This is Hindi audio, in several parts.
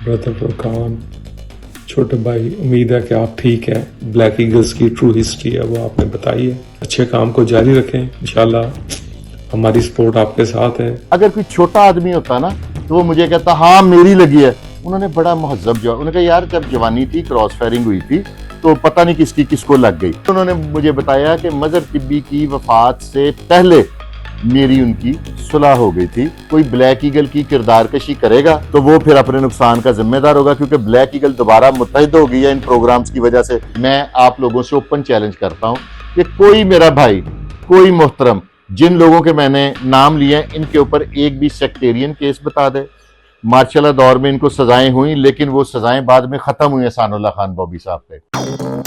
ब्रदर फुरकान, छोटे भाई, उम्मीद है कि आप ठीक हैं। ब्लैक ईगल्स की ट्रू हिस्ट्री है वो आपने बताई है। अच्छे काम को जारी रखें, इंशाल्लाह हमारी सपोर्ट आपके साथ है। अगर कोई छोटा आदमी होता ना तो वो मुझे कहता हाँ मेरी लगी है। उन्होंने बड़ा महजब जवाब, उन्होंने कहा यार जब जवानी थी क्रॉस फायरिंग हुई थी तो पता नहीं किसकी किसको लग गई। उन्होंने मुझे बताया कि मजर तिब्बी की वफात से पहले मेरी उनकी सुलह हो गई थी। कोई ब्लैक ईगल की किरदार कशी करेगा तो वो फिर अपने नुकसान का जिम्मेदार होगा, क्योंकि ब्लैक ईगल दोबारा मुत्तहिद हो गई है इन प्रोग्राम्स की वजह से। मैं आप लोगों से ओपन चैलेंज करता हूं कि कोई मेरा भाई, कोई मोहतरम, जिन लोगों के मैंने नाम लिए हैं इनके ऊपर एक भी सेक्टेरियन केस बता दे। मार्शल दौर में इनको सजाएं हुई, लेकिन वो सजाएं बाद में खत्म हुई एहसानुल्लाह खान बॉबी साहब पे।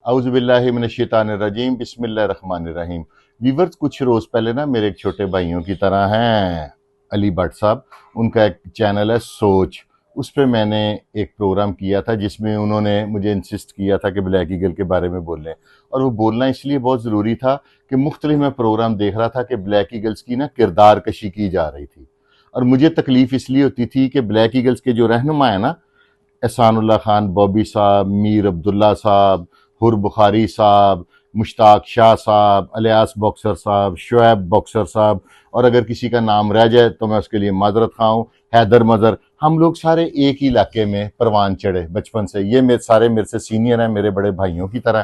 औज़ुबिल्लाहि मिनश्शैतानिर्रजीम, बिस्मिल्लाहिर्रहमानिर्रहीम। वीवर्स, कुछ रोज पहले ना मेरे एक छोटे भाइयों की तरह हैं अली भट्ट साहब, उनका एक चैनल है सोच, उस पर मैंने एक प्रोग्राम किया था जिसमें उन्होंने मुझे इंसिस्ट किया था कि ब्लैक ईगल के बारे में बोलें। और वो बोलना इसलिए बहुत ज़रूरी था कि मुख्तलिफ मैं प्रोग्राम देख रहा था कि ब्लैक ईगल्स की ना किरदार कशी की जा रही थी। और मुझे तकलीफ इसलिए होती थी कि ब्लैक ईगल्स के जो रहनुमा है ना, एहसानुल्लाह खान बॉबी साहब, मीर अब्दुल्ला साहब, हुर बुखारी साहब, मुश्ताक शाह साहब, अलियास बॉक्सर साहब, शुएब बॉक्सर साहब, और अगर किसी का नाम रह जाए तो मैं उसके लिए माजरत खाऊं, हैदर मजर, हम लोग सारे एक ही इलाके में परवान चढ़े बचपन से। ये मेरे से सीनियर हैं, मेरे बड़े भाइयों की तरह।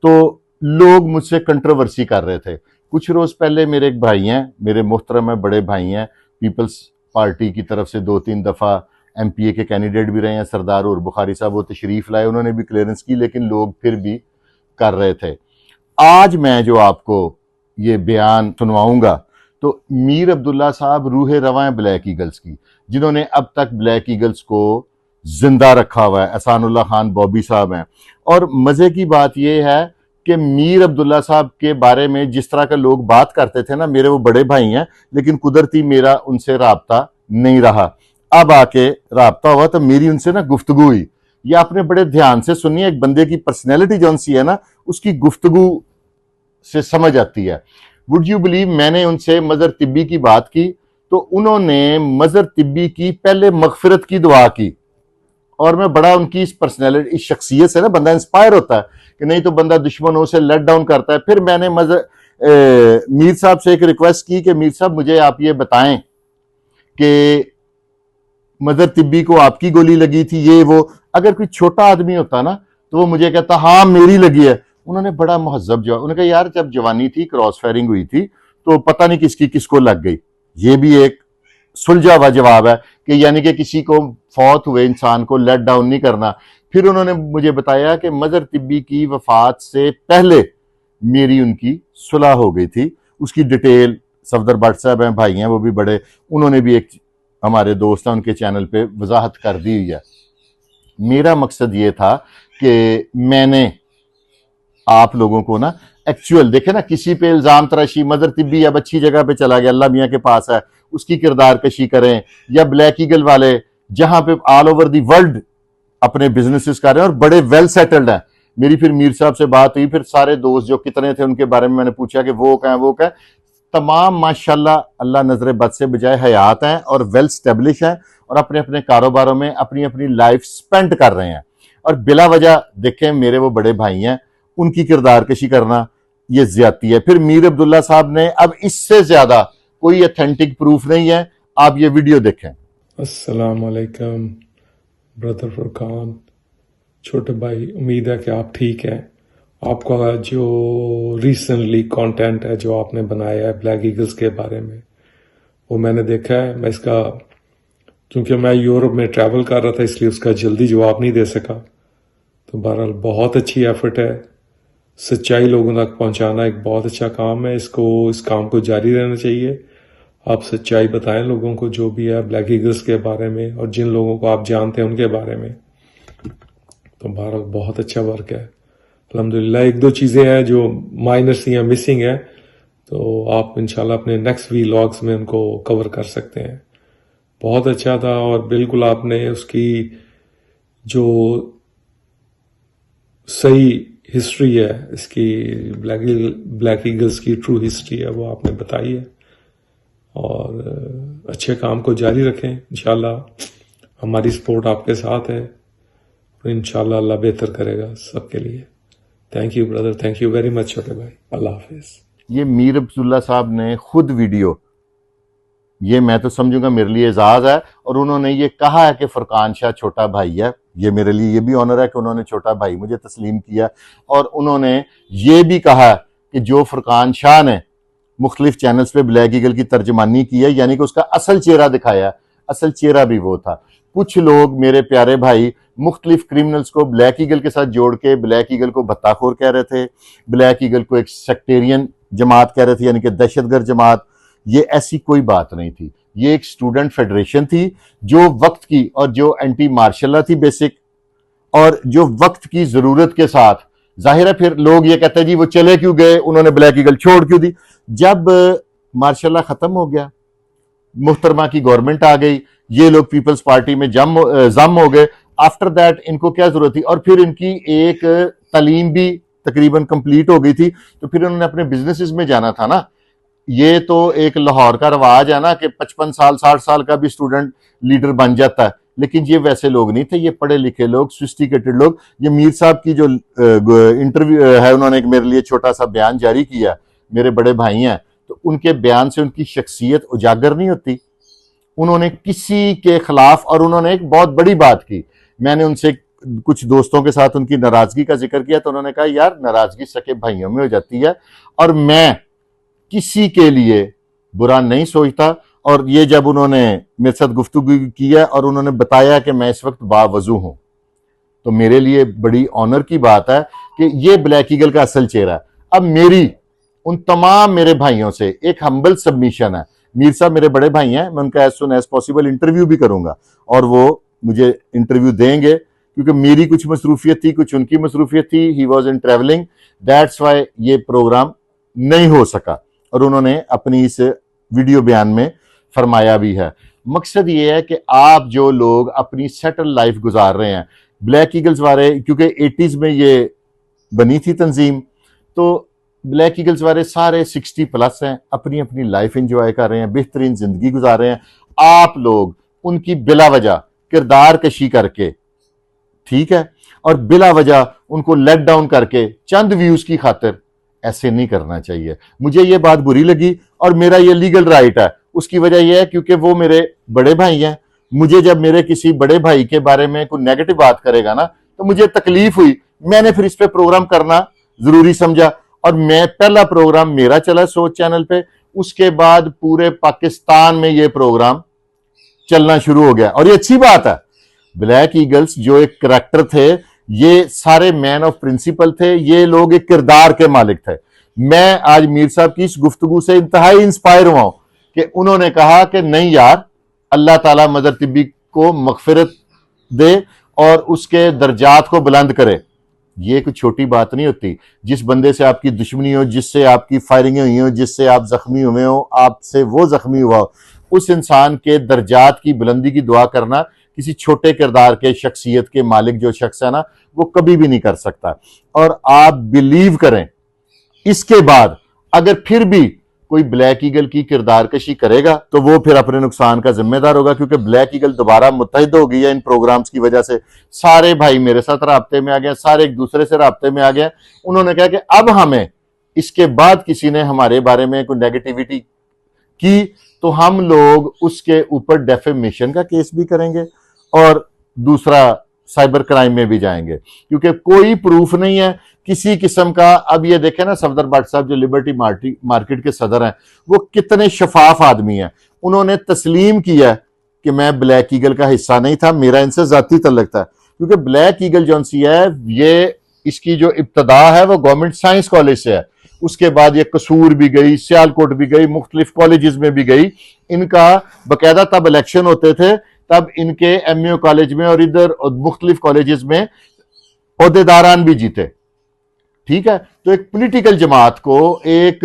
तो लोग मुझसे कंट्रोवर्सी कर रहे थे। कुछ रोज पहले मेरे एक भाई हैं, मेरे मोहतरम है, बड़े भाई हैं, पीपल्स पार्टी की तरफ से 2-3 दफा एमपीए के कैंडिडेट भी रहे हैं, सरदार और बुखारी साहब, वो तशरीफ लाए, उन्होंने भी क्लियरेंस की, लेकिन लोग फिर भी कर रहे थे। आज मैं जो आपको ये बयान सुनवाऊंगा तो मीर अब्दुल्ला साहब रूहे रवां हैं ब्लैक ईगल्स की, जिन्होंने अब तक ब्लैक ईगल्स को जिंदा रखा हुआ है। एहसानुल्लाह खान बॉबी साहब हैं। और मजे की बात यह है कि मीर अब्दुल्ला साहब के बारे में जिस तरह के लोग बात करते थे ना, मेरे वो बड़े भाई हैं, लेकिन कुदरती मेरा उनसे राबता नहीं रहा। अब आके राबता हुआ तो मेरी उनसे ना गुफ्तगू हुई। ये आपने बड़े ध्यान से सुनिए, एक बंदे की पर्सनैलिटी जौन सी है ना, उसकी गुफ्तगू से समझ आती है। वुड यू बिलीव, मैंने उनसे मजर तिब्बी की बात की तो उन्होंने मजर तिब्बी की पहले मगफिरत की दुआ की। और मैं बड़ा उनकी इस पर्सनैलिटी, इस शख्सियत से ना बंदा इंस्पायर होता है कि नहीं तो बंदा दुश्मनों से लेट डाउन करता है। फिर मैंने मीर साहब से एक रिक्वेस्ट की कि मीर साहब मुझे आप ये बताएं कि मदर तिब्बी को आपकी गोली लगी थी, ये वो। अगर कोई छोटा आदमी होता ना तो वो मुझे कहता हाँ मेरी लगी है। उन्होंने बड़ा महजब जवाब, उन्होंने कहा यार जब जवानी थी क्रॉस फायरिंग हुई थी तो पता नहीं किसकी किसको लग गई। ये भी एक सुलझा हुआ जवाब है कि यानी कि किसी को फौत हुए इंसान को लेट डाउन नहीं करना। फिर उन्होंने मुझे बताया कि मजर तिब्बी की वफात से पहले मेरी उनकी सुलह हो गई थी। उसकी डिटेल सफदर भट्ट साहब हैं, भाई हैं वो भी बड़े, उन्होंने भी एक हमारे दोस्त हैं उनके चैनल पे वजाहत कर दी हुई है। मेरा मकसद ये था कि मैंने आप लोगों को ना एक्चुअल देखे ना, किसी पे इल्जाम तराशी, मदर तिब्बी अब अच्छी जगह पे चला गया, अल्लाह मियाँ के पास है, उसकी किरदार कशी करें, या ब्लैक ईगल वाले जहां पे ऑल ओवर दी वर्ल्ड अपने बिजनेसेस कर रहे हैं और बड़े वेल सेटल्ड हैं। मेरी फिर मीर साहब से बात हुई, फिर सारे दोस्त जो कितने थे उनके बारे में मैंने पूछा कि वो क्या वो क्या, तमाम माशाल्लाह अल्लाह नजर बद से बजाय हयात हैं और वेल स्टेब्लिश हैं और अपने अपने कारोबारों में अपनी अपनी लाइफ स्पेंड कर रहे हैं। और बिला वजह देखें मेरे वो बड़े भाई हैं, उनकी किरदार कशी करना ये ज्यादती है। फिर मीर अब्दुल्ला साहब ने, अब इससे ज्यादा कोई ऑथेंटिक प्रूफ नहीं है, आप ये वीडियो देखें। अस्सलाम वालेकुम ब्रदर फुरकान, छोटे भाई, उम्मीद है कि आप ठीक हैं। आपका जो रिसेंटली कंटेंट है जो आपने बनाया है ब्लैक ईगल्स के बारे में, वो मैंने देखा है। मैं इसका, क्योंकि मैं यूरोप में ट्रैवल कर रहा था इसलिए उसका जल्दी जवाब नहीं दे सका। तो बहरहाल बहुत अच्छी एफर्ट है, सच्चाई लोगों तक पहुंचाना एक बहुत अच्छा काम है। इस काम को जारी रहना चाहिए। आप सच्चाई बताएं लोगों को जो भी है ब्लैक ईगल्स के बारे में, और जिन लोगों को आप जानते हैं उनके बारे में। तो बहरहाल बहुत अच्छा वर्क है अल्हम्दुलिल्लाह। एक दो चीज़ें हैं जो माइनर सी हैं, मिसिंग है, तो आप इंशाल्लाह अपने नेक्स्ट व्लॉग्स में उनको कवर कर सकते हैं। बहुत अच्छा था और बिल्कुल आपने उसकी जो सही हिस्ट्री है इसकी, ब्लैक ईगल्स की ट्रू हिस्ट्री है वो आपने बताई है। और अच्छे काम को जारी रखें, इंशाल्लाह हमारी सपोर्ट आपके साथ है, और इंशाल्लाह अल्लाह बेहतर करेगा सबके लिए। Thank you brother, thank you very much छोटे भाई, अल्लाह हाफिज। ये मीर अब्दुल्ला साहब ने खुद वीडियो, ये मैं तो समझूंगा मेरे लिए एजाज है, और उन्होंने ये कहा है कि फरकान शाह छोटा भाई है। ये मेरे लिए ये भी ऑनर है कि उन्होंने छोटा भाई मुझे तस्लीम किया, और उन्होंने ये भी कहा कि जो फरकान शाह ने मुख्तलिफ चैनल्स पे ब्लैक ईगल की तर्जमानी की है, यानी कि उसका असल चेहरा दिखाया, असल चेहरा भी वो था। कुछ लोग मेरे प्यारे भाई मुख्तलिफ क्रिमिनल्स को ब्लैक ईगल के साथ जोड़ के ब्लैक ईगल को भत्ताखोर कह रहे थे, ब्लैक ईगल को एक सेक्टेरियन जमात कह रहे थे, यानी कि दहशतगर्द जमात। ये ऐसी कोई बात नहीं थी, ये एक स्टूडेंट फेडरेशन थी जो वक्त की, और जो एंटी मार्शल लॉ थी बेसिक, और जो वक्त की जरूरत के साथ, जाहिर है फिर लोग ये कहते हैं जी वो चले क्यों गए, उन्होंने ब्लैक ईगल छोड़ क्यों दी। जब मार्शल लॉ खत्म हो गया, मुहतरमा की गवर्नमेंट आ गई, ये लोग पीपल्स पार्टी में जम हो गए, आफ्टर दैट इनको क्या जरूरत थी, और फिर इनकी एक तालीम भी तकरीबन कंप्लीट हो गई थी, तो फिर उन्होंने अपने बिजनेसेस में जाना था ना। ये तो एक लाहौर का रवाज है ना कि 55 साल 60 साल का भी स्टूडेंट लीडर बन जाता है, लेकिन ये वैसे लोग नहीं थे, ये पढ़े लिखे लोग, सोफिस्टिकेटेड लोग। ये मीर साहब की जो इंटरव्यू है, उन्होंने एक मेरे लिए छोटा सा बयान जारी किया, मेरे बड़े भाई हैं, तो उनके बयान से उनकी शख्सियत उजागर नहीं होती। उन्होंने किसी के खिलाफ, और उन्होंने एक बहुत बड़ी बात की, मैंने उनसे कुछ दोस्तों के साथ उनकी नाराजगी का जिक्र किया, तो उन्होंने कहा यार नाराजगी सके भाइयों में हो जाती है, और मैं किसी के लिए बुरा नहीं सोचता। और ये जब उन्होंने मेरे साथ गुफ्तगू की है और उन्होंने बताया कि मैं इस वक्त बावजू हूं, तो मेरे लिए बड़ी ऑनर की बात है कि ये ब्लैक ईगल का असल चेहरा है। अब मेरी उन तमाम मेरे भाइयों से एक हम्बल सबमिशन है, मीर साहब मेरे बड़े भाई हैं, मैं उनका as soon as possible interview भी करूंगा, और वो मुझे इंटरव्यू देंगे, क्योंकि मेरी कुछ मसरूफियत थी, कुछ उनकी मसरूफियत थी, he was in travelling, that's why ये प्रोग्राम नहीं हो सका, और उन्होंने अपनी इस वीडियो बयान में फरमाया भी है। मकसद ये है कि आप जो लोग अपनी सेटल लाइफ गुजार रहे हैं, ब्लैक ईगल्स वाले, क्योंकि 80s में ये बनी थी तंजीम, तो ब्लैक ईगल्स वाले सारे 60 प्लस हैं, अपनी अपनी लाइफ एंजॉय कर रहे हैं, बेहतरीन जिंदगी गुजार रहे हैं। आप लोग उनकी बिला वजह किरदार कशी करके, ठीक है, और बिला वजह उनको लेट डाउन करके चंद व्यूज की खातिर ऐसे नहीं करना चाहिए। मुझे ये बात बुरी लगी, और मेरा ये लीगल राइट है। उसकी वजह यह है क्योंकि वो मेरे बड़े भाई हैं। मुझे जब मेरे किसी बड़े भाई के बारे में कोई नेगेटिव बात करेगा ना, तो मुझे तकलीफ हुई, मैंने फिर इस पे प्रोग्राम करना जरूरी समझा, और मैं पहला प्रोग्राम मेरा चला सोच चैनल पे, उसके बाद पूरे पाकिस्तान में ये प्रोग्राम चलना शुरू हो गया, और ये अच्छी बात है। ब्लैक ईगल्स जो एक करैक्टर थे, ये सारे मैन ऑफ प्रिंसिपल थे, ये लोग एक किरदार के मालिक थे। मैं आज मीर साहब की इस गुफ्तगू से इंतहाई इंस्पायर हुआ हूं कि उन्होंने कहा कि नहीं यार, अल्लाह ताला मदर तिब्बी को मगफिरत दे और उसके दर्जात को बुलंद करे। ये कोई छोटी बात नहीं होती। जिस बंदे से आपकी दुश्मनी हो, जिससे आपकी फायरिंगें हुई हो, जिससे आप जख्मी हुए हो, आपसे वो जख्मी हुआ हो, उस इंसान के दर्जात की बुलंदी की दुआ करना किसी छोटे किरदार के शख्सियत के मालिक जो शख्स है ना, वो कभी भी नहीं कर सकता। और आप बिलीव करें, इसके बाद अगर फिर भी कोई ब्लैक ईगल की किरदार कशी करेगा, तो वो फिर अपने नुकसान का जिम्मेदार होगा, क्योंकि ब्लैक ईगल दोबारा मुत्तहिद हो गई है इन प्रोग्राम्स की वजह से। सारे भाई मेरे साथ राब्ते में आ गए, सारे एक दूसरे से राब्ते में आ गए। उन्होंने कहा कि अब हमें इसके बाद किसी ने हमारे बारे में कोई नेगेटिविटी की, तो हम लोग उसके ऊपर डेफेमेशन का केस भी करेंगे, और दूसरा साइबर क्राइम में भी जाएंगे, क्योंकि कोई प्रूफ नहीं है किसी किस्म का। अब ये देखें ना, सफदर भट्ट साहब जो लिबर्टी मार्केट के सदर हैं, वो कितने शफाफ आदमी हैं। उन्होंने तस्लीम किया कि मैं ब्लैक ईगल का हिस्सा नहीं था, मेरा इनसे जाती तल्लुक था, क्योंकि ब्लैक ईगल जो सी है, ये इसकी जो इब्तदा है वो गवर्नमेंट साइंस कॉलेज से है। उसके बाद ये कसूर भी गई, सियालकोट भी गई, मुख्तलिफ कॉलेजेस में भी गई। इनका बकायदा तब इलेक्शन होते थे, तब इनके एमयू कॉलेज में और इधर मुख्तलिफ कॉलेजेस में ओहदेदारान भी जीते। ठीक है, तो एक पॉलिटिकल जमात को एक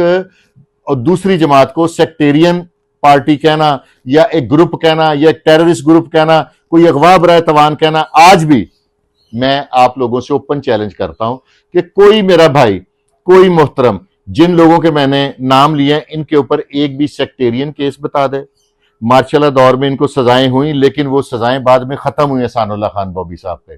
और दूसरी जमात को सेक्टेरियन पार्टी कहना, या एक ग्रुप कहना, या एक टेररिस्ट ग्रुप कहना, कोई अगवा बराए तवान कहना, आज भी मैं आप लोगों से ओपन चैलेंज करता हूं कि कोई मेरा भाई, कोई मोहतरम, जिन लोगों के मैंने नाम लिए हैं इनके ऊपर एक भी सेक्टेरियन केस बता दे। मार्शल दौर में इनको सजाएं हुई, लेकिन वो सजाएं बाद में खत्म हुई एहसानुल्लाह खान बॉबी साहब पे,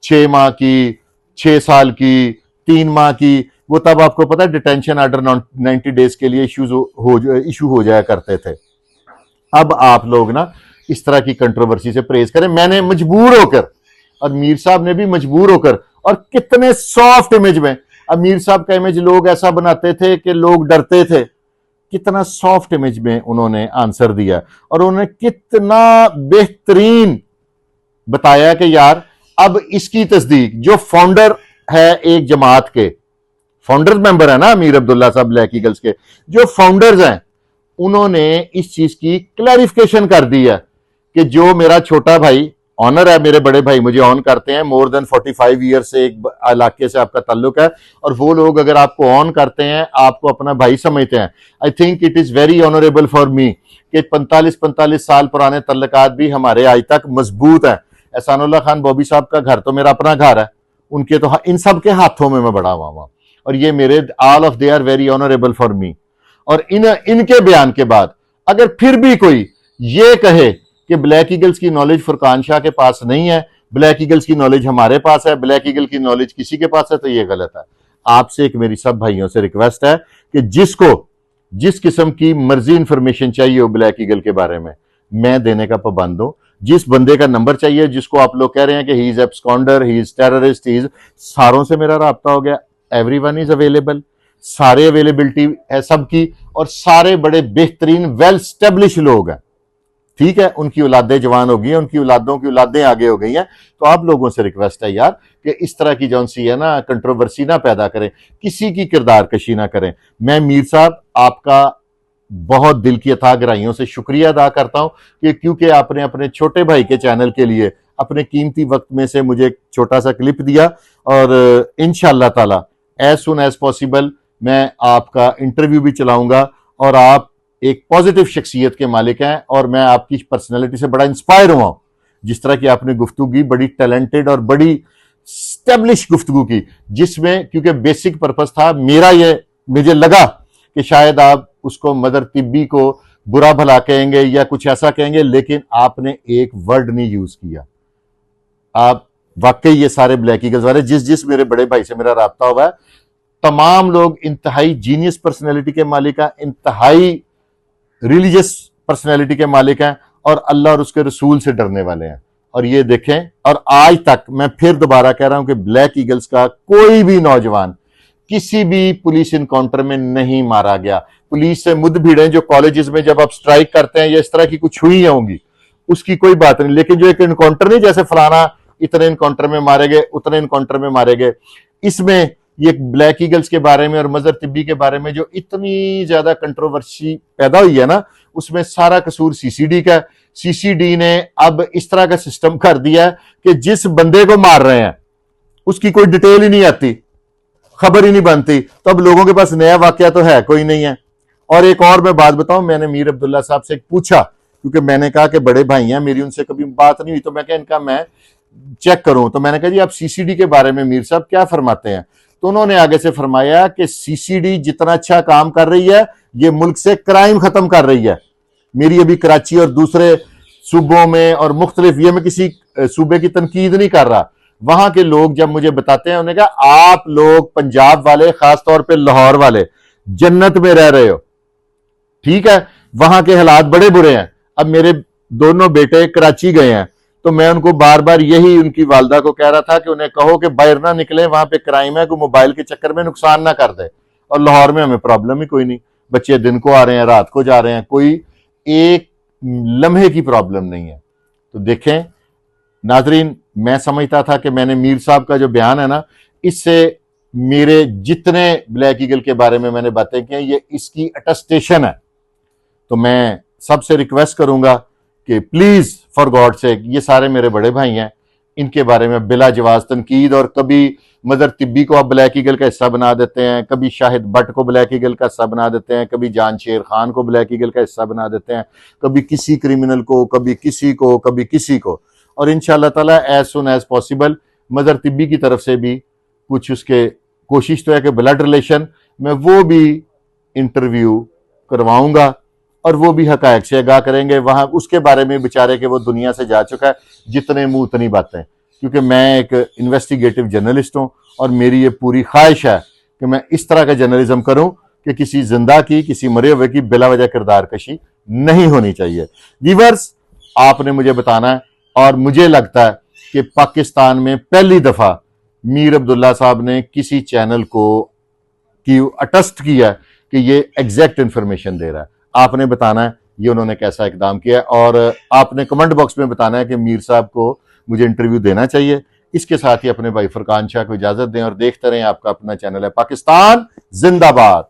6 माह की, 6 साल की, 3 माह की। वो तब आपको पता है डिटेंशन ऑर्डर 90 डेज के लिए इशू हो जाया करते थे। अब आप लोग ना इस तरह की कंट्रोवर्सी से परहेज करें। मैंने मजबूर होकर, और मीर साहब ने भी मजबूर होकर, और कितने सॉफ्ट इमेज में, अब मीर साहब का इमेज लोग ऐसा बनाते थे कि लोग डरते थे, कितना सॉफ्ट इमेज में उन्होंने आंसर दिया, और उन्होंने कितना बेहतरीन बताया कि यार अब इसकी तस्दीक जो फाउंडर है एक जमात के, फाउंडर मेंबर है ना अमीर अब्दुल्ला साहब ब्लैक ईगल्स के, जो फाउंडर्स हैं उन्होंने इस चीज की क्लैरिफिकेशन कर दी है कि जो मेरा छोटा भाई, ऑनर है, मेरे बड़े भाई मुझे ऑन करते हैं, मोर देन 45 ईयर से एक इलाके से आपका ताल्लुक है, और वो लोग अगर आपको ऑन करते हैं, आपको अपना भाई समझते हैं, I think it is very honourable for मी कि 45 साल पुराने तल्लुकात भी हमारे आज तक मजबूत हैं। एहसानुल्लाह खान बॉबी साहब का घर तो मेरा अपना घर है, उनके तो इन सब के हाथों में मैं बड़ा हुआ हूं, और ये मेरे all of they are very honourable for me. और इनके बयान के बाद अगर फिर भी कोई ये कहे कि ब्लैक ईगल्स की नॉलेज फुरकान शाह के पास नहीं है, ब्लैक ईगल्स की नॉलेज हमारे पास है, ब्लैक ईगल की नॉलेज किसी के पास है, तो ये गलत है। आपसे एक मेरी सब भाइयों से रिक्वेस्ट है कि जिसको जिस किस्म की मर्जी इंफॉर्मेशन चाहिए हो ब्लैक ईगल के बारे में, मैं देने का पाबंद हूं। जिस बंदे का नंबर चाहिए, जिसको आप लोग कह रहे हैं कि he is absconder, he is terrorist, he is, सारों से मेरा राब्ता हो गया, एवरीवन इज अवेलेबल, सारे अवेलेबिलिटी है सबकी, और सारे बड़े बेहतरीन वेल स्टेब्लिश लोग हैं, ठीक है। उनकी औलादें जवान हो गई हैं, उनकी औलादों की औलादें आगे हो गई हैं। तो आप लोगों से रिक्वेस्ट है यार कि इस तरह की जौन सी है ना कंट्रोवर्सी ना पैदा करें, किसी की किरदार कशी ना करें। मैं मीर साहब आपका बहुत दिल की अथाह गहराइयों से शुक्रिया अदा करता हूं कि क्योंकि आपने अपने छोटे भाई के चैनल के लिए अपने कीमती वक्त में से मुझे एक छोटा सा क्लिप दिया, और इंशाअल्लाह ताला एज सुन एज पॉसिबल मैं आपका इंटरव्यू भी चलाऊंगा। और आप एक पॉजिटिव शख्सियत के मालिक हैं, और मैं आपकी पर्सनैलिटी से बड़ा इंस्पायर हुआ हूं। जिस तरह की आपने गुफ्तगू की, बड़ी टैलेंटेड और बड़ी स्टेब्लिश गुफ्तगू की, जिसमें क्योंकि बेसिक पर्पस था मेरा, ये मुझे लगा कि शायद आप उसको मदर तिब्बी को बुरा भला कहेंगे या कुछ ऐसा कहेंगे, लेकिन आपने एक वर्ड नहीं यूज किया। आप वाकई ये सारे ब्लैक ईगल्स वाले, जिस मेरे बड़े भाई से मेरा राब्ता हुआ है, तमाम लोग इंतहाई जीनियस पर्सनैलिटी के मालिक हैं, इंतहाई रिलीजियस पर्सनैलिटी के मालिक हैं, और अल्लाह और उसके रसूल से डरने वाले हैं। और ये देखें, और आज तक मैं फिर दोबारा कह रहा हूं कि ब्लैक ईगल्स का कोई भी नौजवान किसी भी पुलिस इनकाउंटर में नहीं मारा गया। पुलिस से मुठभेड़ें जो कॉलेजेस में जब आप स्ट्राइक करते हैं या इस तरह की कुछ हुई होंगी, उसकी कोई बात नहीं, लेकिन जो एक इनकाउंटर नहीं, जैसे फलाना इतने इनकाउंटर में मारे गए, उतने इनकाउंटर में मारे गए, इसमें ये ब्लैक ईगल्स के बारे में और मजर तिब्बी के बारे में जो इतनी ज्यादा कंट्रोवर्सी पैदा हुई है ना, उसमें सारा कसूर सीसीडी का। सीसीडी ने अब इस तरह का सिस्टम कर दिया है कि जिस बंदे को मार रहे हैं उसकी कोई डिटेल ही नहीं आती, खबर ही नहीं बनती, तो अब लोगों के पास नया वाकया तो है कोई नहीं है। और एक और मैं बात बताऊं, मैंने मीर अब्दुल्ला साहब से पूछा, क्योंकि मैंने कहा कि बड़े भाई हैं, मेरी उनसे कभी बात नहीं हुई, तो मैं कहा इनका मैं चेक करूं। तो मैंने कहा जी आप सीसीडी के बारे में मीर साहब क्या फरमाते हैं? तो उन्होंने आगे से फरमाया कि सीसीडी जितना अच्छा काम कर रही है, ये मुल्क से क्राइम खत्म कर रही है। मेरी अभी कराची और दूसरे सूबों में और मुख्तलिफ, ये मैं किसी सूबे की तनकीद नहीं कर रहा, वहां के लोग जब मुझे बताते हैं, उन्होंने कहा आप लोग पंजाब वाले, खासतौर पे लाहौर वाले, जन्नत में रह रहे हो, ठीक है, वहां के हालात बड़े बुरे हैं। अब मेरे दोनों बेटे कराची गए हैं, तो मैं उनको बार बार यही उनकी वालदा को कह रहा था कि उन्हें कहो कि बाहर ना निकले, वहां पे क्राइम है, कोई मोबाइल के चक्कर में नुकसान ना कर दे। और लाहौर में हमें प्रॉब्लम ही कोई नहीं, बच्चे दिन को आ रहे हैं, रात को जा रहे हैं, कोई एक लम्हे की प्रॉब्लम नहीं है। तो देखें नाजरीन, मैं समझता था कि मैंने मीर साहब का जो बयान है ना, इससे मेरे जितने ब्लैक ईगल के बारे में मैंने बातें की हैं, ये इसकी अटेस्टेशन है। तो मैं सबसे रिक्वेस्ट करूंगा कि प्लीज फॉर गॉड से, ये सारे मेरे बड़े भाई हैं, इनके बारे में बिला जवाज तनकीद, और कभी मदर तिब्बी को आप ब्लैक ईगल का हिस्सा बना देते हैं, कभी शाहिद भट्ट को ब्लैक ईगल का हिस्सा बना देते हैं, कभी जान शेर खान को ब्लैक ईगल का हिस्सा बना देते हैं, कभी किसी क्रिमिनल को, कभी किसी को, कभी किसी को। और इंशाअल्लाह ताला एज सुन एज पॉसिबल मदर तिब्बी की तरफ से भी कुछ उसके कोशिश तो है कि ब्लड रिलेशन में वो भी इंटरव्यू करवाऊंगा और वो भी हकायक से आगाह करेंगे। वहां उसके बारे में बेचारे के वो दुनिया से जा चुका है, जितने मुंह उतनी बातें, क्योंकि मैं एक इन्वेस्टिगेटिव जर्नलिस्ट हूं और मेरी ये पूरी ख्वाहिश है कि मैं इस तरह का जर्नलिज्म करूं कि किसी जिंदा की, किसी मरे हुए की बिला वजह किरदार कशी नहीं होनी चाहिए। व्यूअर्स, आपने मुझे बताना है, और मुझे लगता है कि पाकिस्तान में पहली दफा मीर अब्दुल्ला साहब ने किसी चैनल को की अटस्ट किया है कि ये एग्जैक्ट इंफॉर्मेशन दे रहा है। आपने बताना है ये उन्होंने कैसा इकदाम किया है, और आपने कमेंट बॉक्स में बताना है कि मीर साहब को मुझे इंटरव्यू देना चाहिए। इसके साथ ही अपने भाई फरकान शाह को इजाजत दें और देखते रहें, आपका अपना चैनल है पाकिस्तान जिंदाबाद।